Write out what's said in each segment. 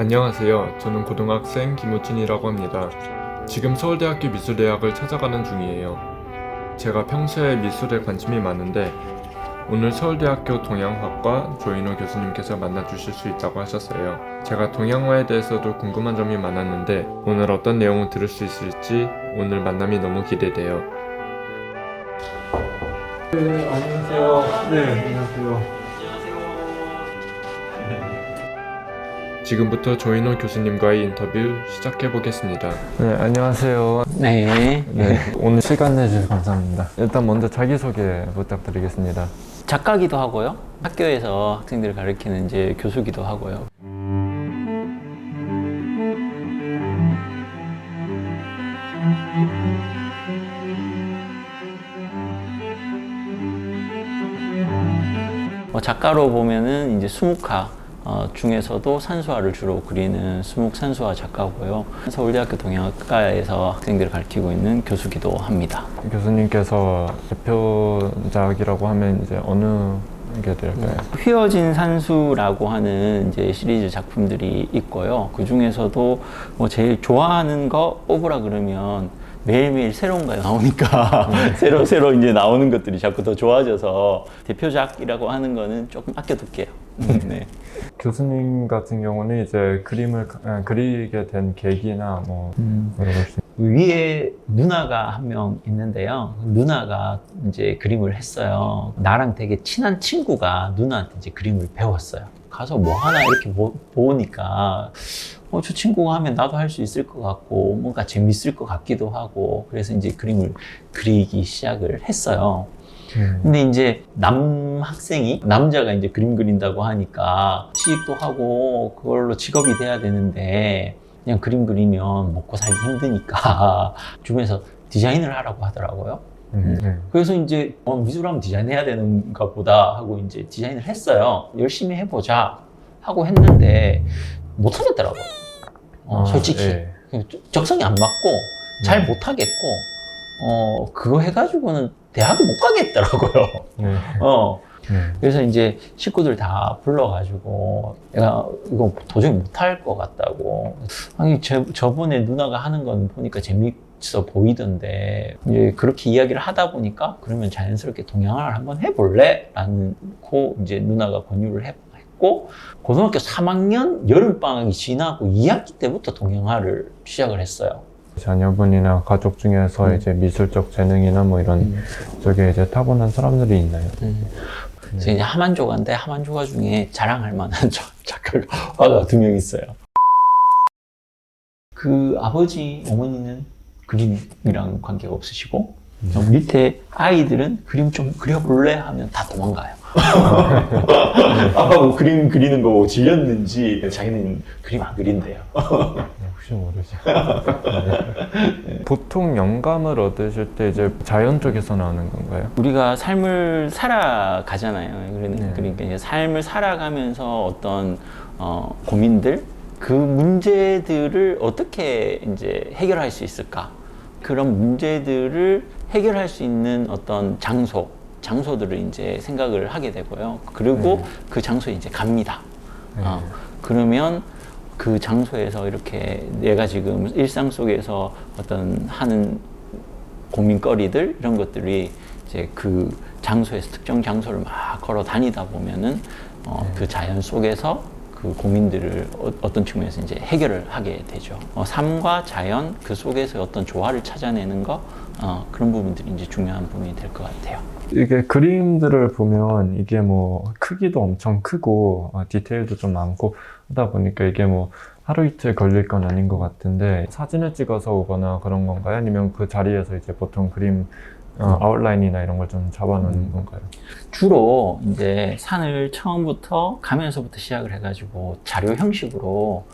안녕하세요. 저는 고등학생 김우진이라고 합니다. 지금 서울대학교 미술대학을 찾아가는 중이에요. 제가 평소에 미술에 관심이 많은데 오늘 서울대학교 동양학과 조인호 교수님께서 만나주실 수 있다고 하셨어요. 제가 동양화에 대해서도 궁금한 점이 많았는데 오늘 어떤 내용을 들을 수 있을지 오늘 만남이 너무 기대돼요. 네, 안녕하세요. 네, 안녕하세요. 지금부터 조인호 교수님과의 인터뷰 시작해 보겠습니다. 네, 안녕하세요. 네. 네, 오늘 시간 내주셔서 감사합니다. 일단 먼저 자기소개 부탁드리겠습니다. 작가기도 하고요. 학교에서 학생들을 가르치는 이제 교수기도 하고요. 작가로 보면은 이제 수묵화 중에서도 산수화를 주로 그리는 수묵산수화 작가고요. 서울대학교 동양학과에서 학생들을 가르치고 있는 교수기도 합니다. 교수님께서 대표작이라고 하면 이제 어느 게 될까요? 휘어진 산수라고 하는 이제 시리즈 작품들이 있고요. 그 중에서도 뭐 제일 좋아하는 거 뽑으라 그러면 매일매일 새로운 거 나오니까 새로 이제 나오는 것들이 자꾸 더 좋아져서 대표작이라고 하는 거는 조금 아껴둘게요. 네. 교수님 같은 경우는 이제 그림을 그리게 된 계기나 뭐 여러 것 위에 누나가 한 명 있는데요. 누나가 이제 그림을 했어요. 나랑 되게 친한 친구가 누나한테 이제 그림을 배웠어요. 가서 뭐 하나 이렇게 보니까 저 친구가 하면 나도 할 수 있을 것 같고 뭔가 재밌을 것 같기도 하고 그래서 이제 그림을 그리기 시작을 했어요. 근데 이제 남자가 이제 그림 그린다고 하니까 취직도 하고 그걸로 직업이 돼야 되는데 그냥 그림 그리면 먹고 살기 힘드니까 주변에서 디자인을 하라고 하더라고요. 그래서 이제 미술하면 디자인해야 되는가 보다 하고 이제 디자인을 했어요. 열심히 해보자 하고 했는데 못 하겠더라고요. 솔직히 네. 적성이 안 맞고 잘 못 하겠고 그거 해가지고는 대학을 못 가겠더라고요. 네. 그래서 이제 식구들 다 불러가지고 내가 이거 도저히 못할 것 같다고. 아니 저번에 누나가 하는 건 보니까 재밌어 보이던데 이제 그렇게 이야기를 하다 보니까 그러면 자연스럽게 동양화를 한번 해볼래? 라고 이제 누나가 권유를 했고 고등학교 3학년 여름방학이 지나고 2학기 때부터 동양화를 시작을 했어요. 자녀분이나 가족 중에서 이제 미술적 재능이나 뭐 이런 쪽에 이제 타고난 사람들이 있나요? 그래서 이제 하만조가인데 하만조가 중에 자랑할 만한 작가가 2명 있어요. 그 아버지, 어머니는 그림이랑 관계가 없으시고 밑에 아이들은 그림 좀 그려볼래? 하면 다 도망가요. 아빠가 뭐 그림 그리는 거 질렸는지 자기는 그림 안 그린대요. 혹시 모르지. 네. 보통 영감을 얻으실 때 이제 자연 쪽에서 나오는 건가요? 우리가 삶을 살아가잖아요. 그러니까 이제 삶을 살아가면서 어떤 고민들, 그 문제들을 어떻게 이제 해결할 수 있을까? 그런 문제들을 해결할 수 있는 어떤 장소들을 이제 생각을 하게 되고요. 그리고 그 장소에 이제 갑니다. 그러면 그 장소에서 이렇게 내가 지금 일상 속에서 어떤 하는 고민거리들 이런 것들이 이제 그 장소에서 특정 장소를 막 걸어 다니다 보면은 그 자연 속에서 그 고민들을 어떤 측면에서 이제 해결을 하게 되죠. 삶과 자연 그 속에서 어떤 조화를 찾아내는 거 그런 부분들이 이제 중요한 부분이 될 것 같아요. 이게 그림들을 보면 이게 뭐 크기도 엄청 크고 디테일도 좀 많고 하다 보니까 이게 뭐 하루 이틀 걸릴 건 아닌 것 같은데 사진을 찍어서 오거나 그런 건가요? 아니면 그 자리에서 이제 보통 그림 아웃라인이나 이런 걸 좀 잡아놓는 건가요? 주로 이제 산을 처음부터 가면서부터 시작을 해가지고 자료 형식으로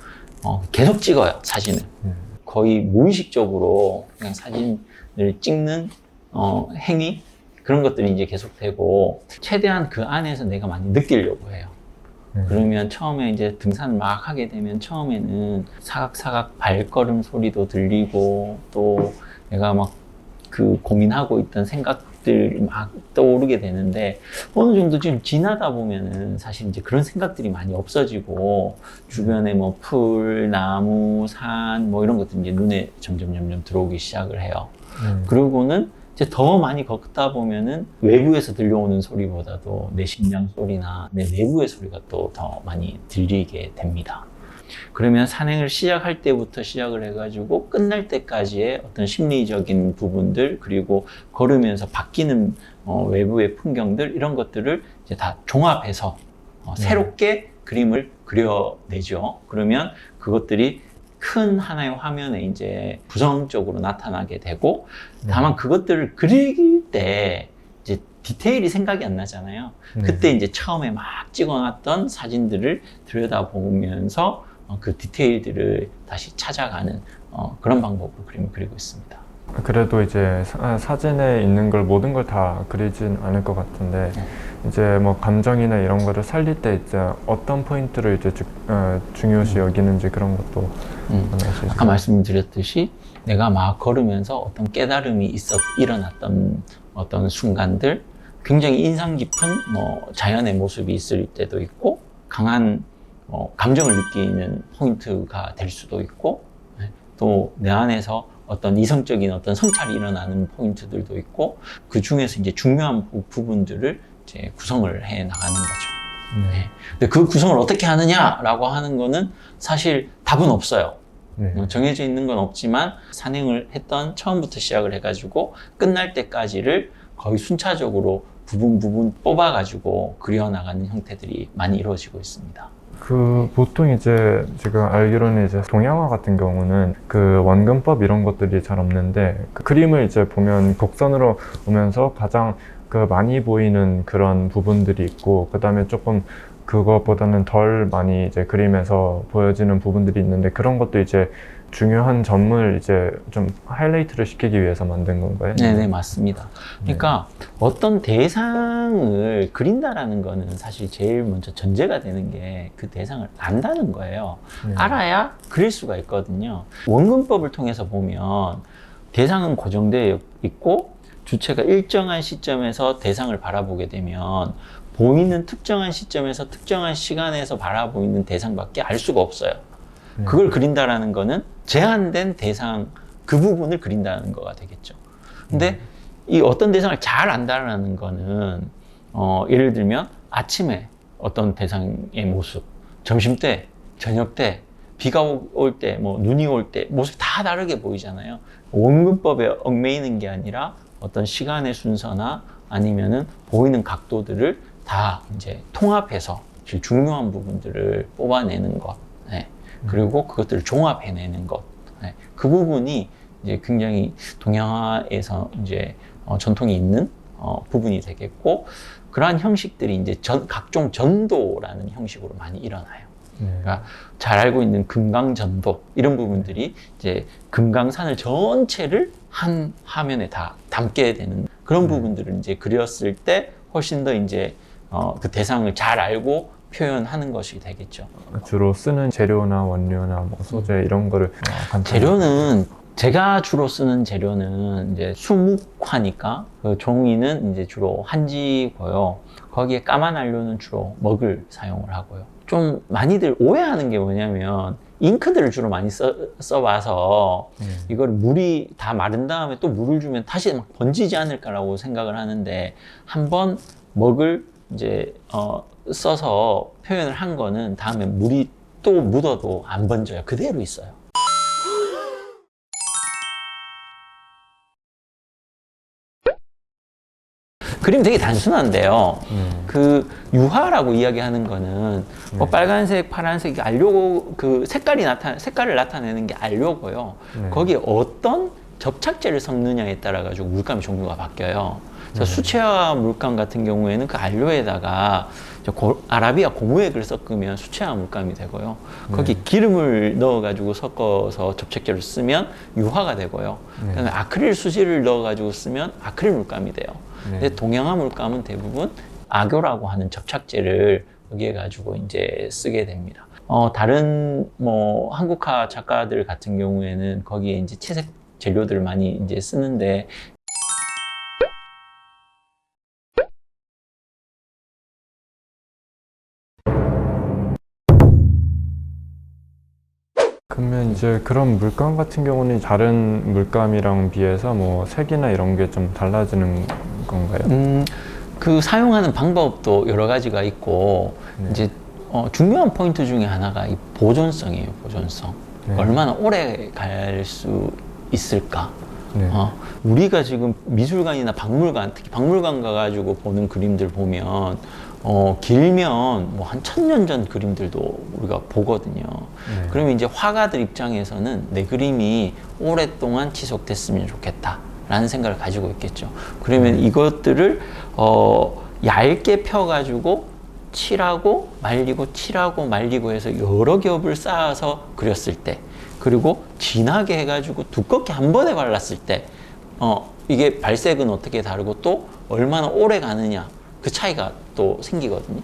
계속 찍어요, 사진을. 거의 무의식적으로 그냥 사진을 찍는 행위 그런 것들이 이제 계속되고 최대한 그 안에서 내가 많이 느끼려고 해요. 그러면 처음에 이제 등산을 막 하게 되면 처음에는 사각사각 발걸음 소리도 들리고 또 내가 막 그 고민하고 있던 생각 생각들이 막 떠오르게 되는데 어느 정도 좀 지나다 보면은 사실 이제 그런 생각들이 많이 없어지고 주변에 뭐 풀, 나무, 산 뭐 이런 것들이 이제 눈에 점점 들어오기 시작을 해요. 그러고는 이제 더 많이 걷다 보면은 외부에서 들려오는 소리보다도 내 심장 소리나 내 내부의 소리가 또 더 많이 들리게 됩니다. 그러면 산행을 시작할 때부터 시작을 해가지고 끝날 때까지의 어떤 심리적인 부분들, 그리고 걸으면서 바뀌는 외부의 풍경들, 이런 것들을 이제 다 종합해서 새롭게 그림을 그려내죠. 그러면 그것들이 큰 하나의 화면에 이제 구성적으로 나타나게 되고, 다만 그것들을 그릴 때 이제 디테일이 생각이 안 나잖아요. 그때 이제 처음에 막 찍어놨던 사진들을 들여다보면서 그 디테일들을 다시 찾아가는 그런 방법으로 그림을 그리고 있습니다. 그래도 이제 사진에 있는 걸 모든 걸 다 그리진 않을 것 같은데 이제 뭐 감정이나 이런 거를 살릴 때 이제 어떤 포인트를 이제 중요시 여기는지 그런 것도 아까 말씀드렸듯이 내가 막 걸으면서 어떤 깨달음이 일어났던 어떤 순간들, 굉장히 인상 깊은 뭐 자연의 모습이 있을 때도 있고, 강한 감정을 느끼는 포인트가 될 수도 있고, 또 내 안에서 어떤 이성적인 어떤 성찰이 일어나는 포인트들도 있고, 그 중에서 이제 중요한 부분들을 이제 구성을 해 나가는 거죠. 네. 근데 그 구성을 어떻게 하느냐라고 하는 거는 사실 답은 없어요. 정해져 있는 건 없지만 산행을 했던 처음부터 시작을 해가지고 끝날 때까지를 거의 순차적으로 부분 뽑아가지고 그려나가는 형태들이 많이 이루어지고 있습니다. 그 보통 이제 지금 알기로는 이제 동양화 같은 경우는 그 원근법 이런 것들이 잘 없는데 그 그림을 이제 보면 곡선으로 오면서 가장 그 많이 보이는 그런 부분들이 있고, 그 다음에 조금 그것보다는 덜 많이 이제 그림에서 보여지는 부분들이 있는데, 그런 것도 이제 중요한 점을 이제 좀 하이라이트를 시키기 위해서 만든 건가요? 네네, 맞습니다. 그러니까 어떤 대상을 그린다라는 거는 사실 제일 먼저 전제가 되는 게 그 대상을 안다는 거예요. 알아야 그릴 수가 있거든요. 원근법을 통해서 보면 대상은 고정되어 있고 주체가 일정한 시점에서 대상을 바라보게 되면 보이는 특정한 시점에서 특정한 시간에서 바라보이는 대상밖에 알 수가 없어요. 그걸 그린다라는 거는 제한된 대상 그 부분을 그린다는 거가 되겠죠. 근데 이 어떤 대상을 잘 안다라는 거는 예를 들면 아침에 어떤 대상의 모습, 점심 때, 저녁 때, 비가 올 때, 뭐 눈이 올 때 모습이 다 다르게 보이잖아요. 원근법에 얽매이는 게 아니라 어떤 시간의 순서나 아니면은 보이는 각도들을 다 이제 통합해서 제일 중요한 부분들을 뽑아내는 것. 네. 그리고 그것들을 종합해내는 것. 네. 그 부분이 이제 굉장히 동양화에서 이제 전통이 있는 부분이 되겠고, 그러한 형식들이 이제 각종 전도라는 형식으로 많이 일어나요. 그러니까 잘 알고 있는 금강전도 이런 부분들이 이제 금강산을 전체를 한 화면에 다 담게 되는 그런 부분들을 이제 그렸을 때 훨씬 더 이제 그 대상을 잘 알고 표현하는 것이 되겠죠. 주로 쓰는 재료나 원료나 뭐 소재 이런 거를 재료는 제가 주로 쓰는 재료는 이제 수묵화니까 그 종이는 이제 주로 한지고요. 거기에 까만 안료는 주로 먹을 사용을 하고요. 좀 많이들 오해하는 게 뭐냐면 잉크들을 주로 많이 써봐서 이걸 물이 다 마른 다음에 또 물을 주면 다시 막 번지지 않을까라고 생각을 하는데, 한번 먹을 이제 써서 표현을 한 거는 다음에 물이 또 묻어도 안 번져요. 그대로 있어요. 그림 되게 단순한데요. 그 유화라고 이야기하는 거는 뭐 빨간색, 파란색, 알료 그 색깔을 나타내는 게 알료고요. 거기에 어떤 접착제를 섞느냐에 따라 가지고 물감의 종류가 바뀌어요. 수채화 물감 같은 경우에는 그 안료에다가 아라비아 고무액을 섞으면 수채화 물감이 되고요. 거기 기름을 넣어가지고 섞어서 접착제를 쓰면 유화가 되고요. 그다음에 아크릴 수지를 넣어가지고 쓰면 아크릴 물감이 돼요. 근데 동양화 물감은 대부분 악교라고 하는 접착제를 여기에 가지고 이제 쓰게 됩니다. 다른 뭐 한국화 작가들 같은 경우에는 거기에 이제 채색 재료들을 많이 이제 쓰는데, 그러면 이제 그런 물감 같은 경우는 다른 물감이랑 비해서 뭐 색이나 이런 게 좀 달라지는 건가요? 그 사용하는 방법도 여러 가지가 있고 네. 이제 중요한 포인트 중에 하나가 이 보존성이에요. 보존성. 네. 얼마나 오래 갈 수 있을까? 네. 우리가 지금 미술관이나 박물관, 특히 박물관 가가지고 보는 그림들 보면 길면 뭐 한 1000년 전 그림들도 우리가 보거든요. 네. 그러면 이제 화가들 입장에서는 내 그림이 오랫동안 지속됐으면 좋겠다 라는 생각을 가지고 있겠죠. 그러면 이것들을 얇게 펴가지고 칠하고 말리고 칠하고 말리고 해서 여러 겹을 쌓아서 그렸을 때, 그리고 진하게 해가지고 두껍게 한 번에 발랐을 때 이게 발색은 어떻게 다르고 또 얼마나 오래 가느냐, 그 차이가 또 생기거든요.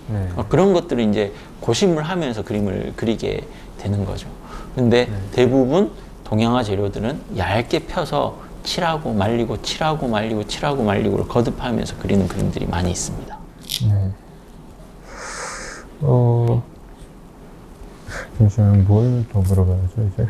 네. 그런 것들을 이제 고심을 하면서 그림을 그리게 되는 거죠. 근데 대부분 동양화 재료들은 얇게 펴서 칠하고 말리고 칠하고 말리고 칠하고 말리고를 거듭하면서 그리는 그림들이 많이 있습니다. 네. 잠시만 뭘 더 물어봐야죠 이제?